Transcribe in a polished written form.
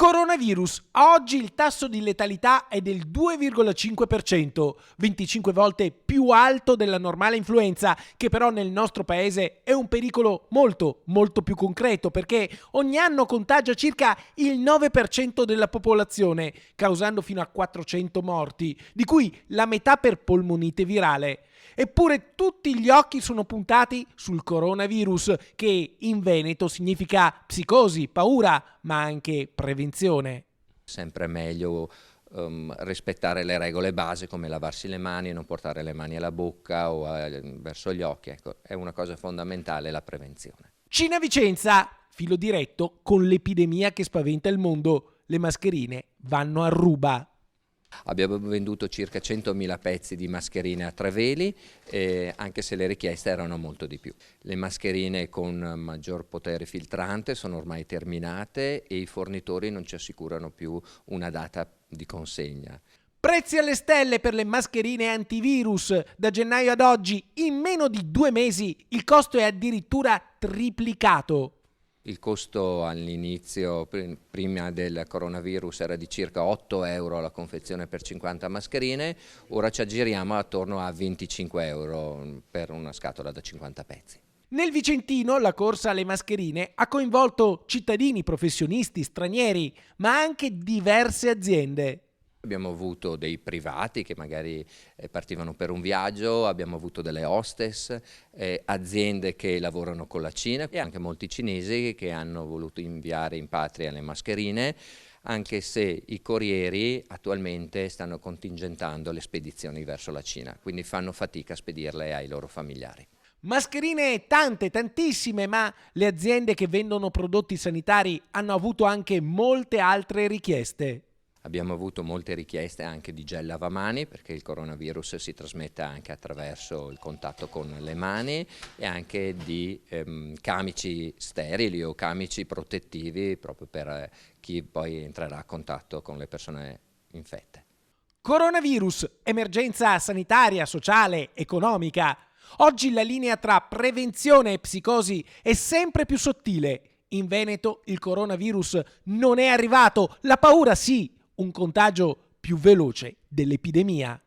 Coronavirus. Oggi il tasso di letalità è del 2,5%, 25 volte più alto della normale influenza, che però nel nostro paese è un pericolo molto più concreto, perché ogni anno contagia circa il 9% della popolazione, causando fino a 400 morti, di cui la metà per polmonite virale. Eppure tutti gli occhi sono puntati sul coronavirus, che in Veneto significa psicosi, paura, ma anche prevenzione. Sempre meglio rispettare le regole base come lavarsi le mani, non portare le mani alla bocca o verso gli occhi. Ecco, è una cosa fondamentale la prevenzione. Cina Vicenza, filo diretto con l'epidemia che spaventa il mondo. Le mascherine vanno a ruba. Abbiamo venduto circa 100.000 pezzi di mascherine a tre veli, anche se le richieste erano molto di più. Le mascherine con maggior potere filtrante sono ormai terminate e i fornitori non ci assicurano più una data di consegna. Prezzi alle stelle per le mascherine antivirus. Da gennaio ad oggi, in meno di 2 mesi, il costo è addirittura triplicato. Il costo all'inizio, prima del coronavirus, era di circa 8 euro la confezione per 50 mascherine, ora ci aggiriamo attorno a 25 euro per una scatola da 50 pezzi. Nel Vicentino la corsa alle mascherine ha coinvolto cittadini, professionisti, stranieri, ma anche diverse aziende. Abbiamo avuto dei privati che magari partivano per un viaggio, abbiamo avuto delle hostess, aziende che lavorano con la Cina e anche molti cinesi che hanno voluto inviare in patria le mascherine, anche se i corrieri attualmente stanno contingentando le spedizioni verso la Cina, quindi fanno fatica a spedirle ai loro familiari. Mascherine tante, tantissime, ma le aziende che vendono prodotti sanitari hanno avuto anche molte altre richieste. Abbiamo avuto molte richieste anche di gel lavamani, perché il coronavirus si trasmette anche attraverso il contatto con le mani, e anche di camici sterili o camici protettivi proprio per chi poi entrerà a contatto con le persone infette. Coronavirus, emergenza sanitaria, sociale, economica. Oggi la linea tra prevenzione e psicosi è sempre più sottile. In Veneto il coronavirus non è arrivato, la paura sì, un contagio più veloce dell'epidemia.